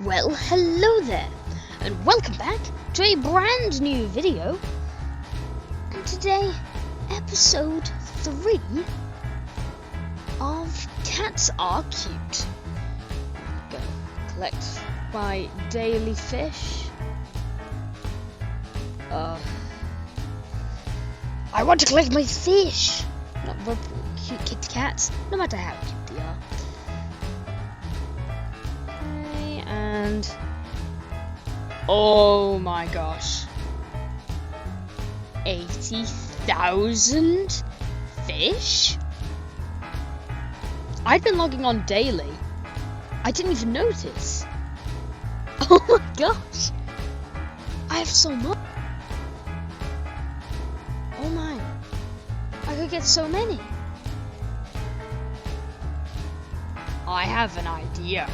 Well, hello there, and welcome back to a brand new video. And today, episode 3 of Cats Are Cute. Go collect my daily fish. I want to collect my fish, not rub cute kitty cats, no matter how cute they are. And oh my gosh, 80,000 fish? I'd been logging on daily. I didn't even notice. Oh my gosh, I have so much. Oh my, I could get so many. I have an idea.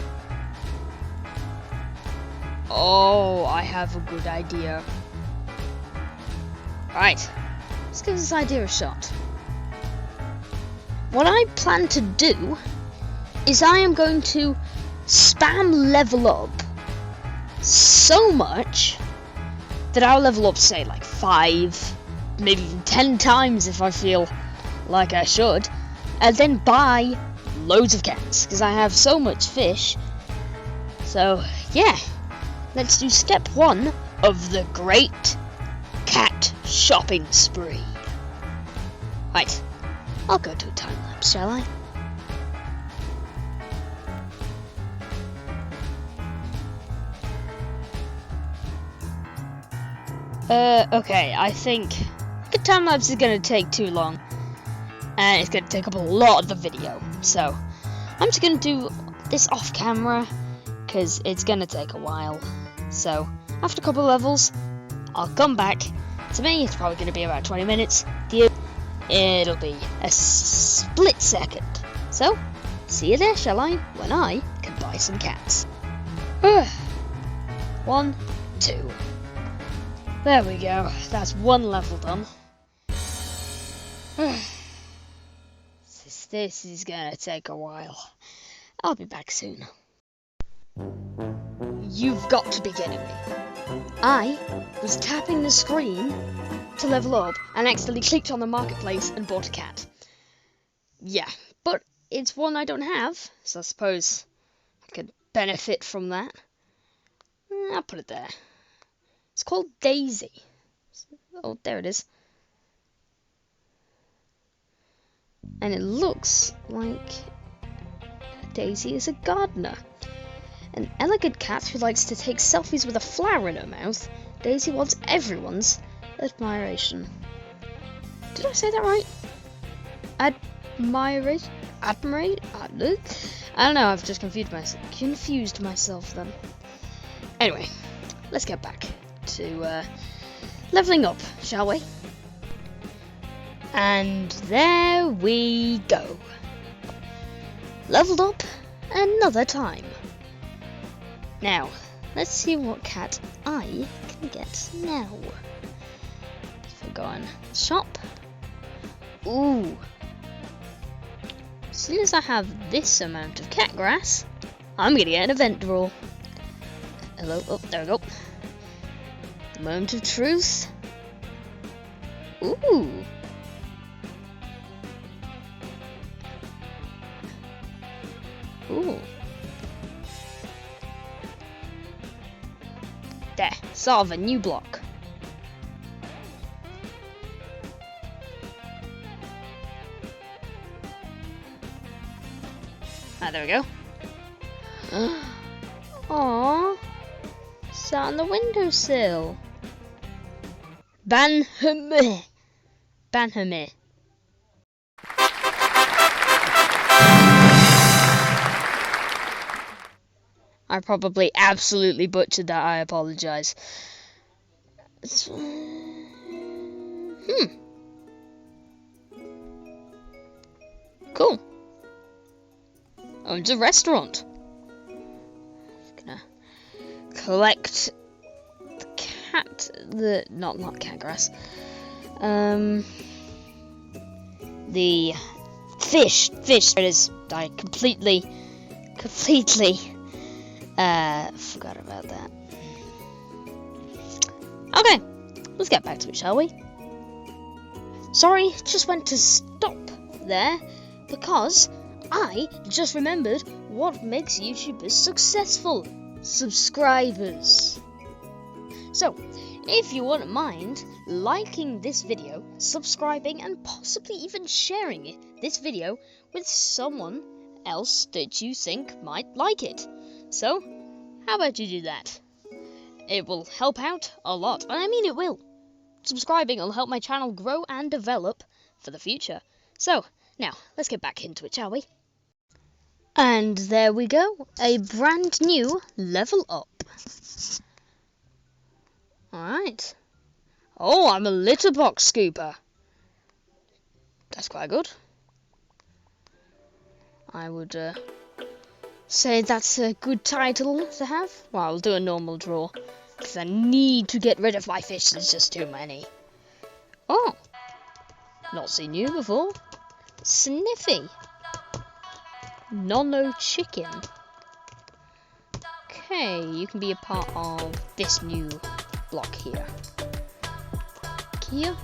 Oh, I have a good idea. Right, let's give this idea a shot. What I plan to do is I am going to spam level up so much that I'll level up, say, like 5, maybe even 10 times if I feel like I should, and then buy loads of cats, because I have so much fish. So, yeah. Let's do step 1 of the great cat shopping spree. Right, I'll go to a time lapse, shall I? Okay, I think the time lapse is gonna take too long, and it's gonna take up a lot of the video. So, I'm just gonna do this off camera, because it's gonna take a while. So, after a couple of levels, I'll come back. To me, it's probably gonna be about 20 minutes. To you, it'll be a split second. So, see you there, shall I? When I can buy some cats. 1, 2. There we go. That's one level done. This is gonna take a while. I'll be back soon. You've got to be kidding me. I was tapping the screen to level up and accidentally clicked on the marketplace and bought a cat. Yeah, but it's one I don't have, so I suppose I could benefit from that. I'll put it there. It's called Daisy. Oh, there it is. And it looks like Daisy is a gardener. An elegant cat who likes to take selfies with a flower in her mouth, Daisy wants everyone's admiration. Did I say that right? Admiration? I don't know, I've just confused myself then. Anyway, let's get back to leveling up, shall we? And there we go. Leveled up another time. Now, let's see what cat I can get now. If we go on shop. Ooh. As soon as I have this amount of cat grass, I'm gonna get an event draw. Hello, oh, there we go. Moment of truth. Ooh. Ooh. There, solve a new block. There we go. Aww, sat on the windowsill. Ban her. I probably absolutely butchered that, I apologise. Cool. Owns a restaurant. Gonna collect the not cat grass. The fish. There it is. I completely Forgot about that. Okay, let's get back to it, shall we? Sorry, just went to stop there because I just remembered what makes YouTubers successful. Subscribers. So, if you wouldn't mind liking this video, subscribing, and possibly even sharing this video with someone else that you think might like it. So, how about you do that? It will help out a lot, and I mean it will. Subscribing will help my channel grow and develop for the future. So, now, let's get back into it, shall we? And there we go, a brand new level up. Alright. Oh, I'm a litter box scooper. That's quite good. I would say that's a good title to have. Well, I'll do a normal draw, because I need to get rid of my fish, there's just too many. Oh, not seen you before. Sniffy. Nono chicken. Okay, you can be a part of this new block here. Here.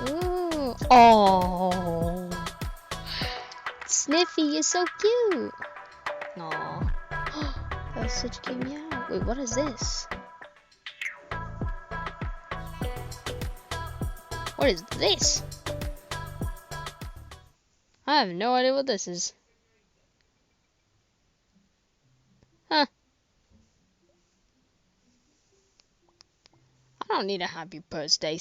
Ooh. Oh, Sniffy, you're so cute. Aww. That's such a cute meow. Wait, what is this? What is this? I have no idea what this is. Huh. I don't need a happy birthday.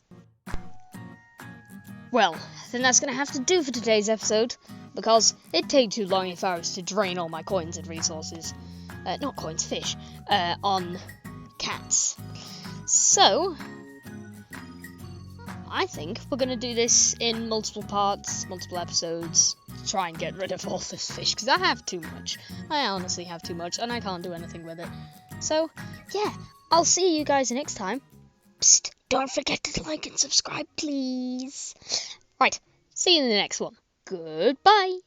Well, I think that's going to have to do for today's episode, because it'd take too long if I was to drain all my coins and resources. Not coins, fish. On cats. So, I think we're going to do this in multiple parts, multiple episodes, to try and get rid of all this fish, because I have too much. I honestly have too much, and I can't do anything with it. So, yeah, I'll see you guys next time. Psst, don't forget to like and subscribe, please. Right, see you in the next one. Goodbye.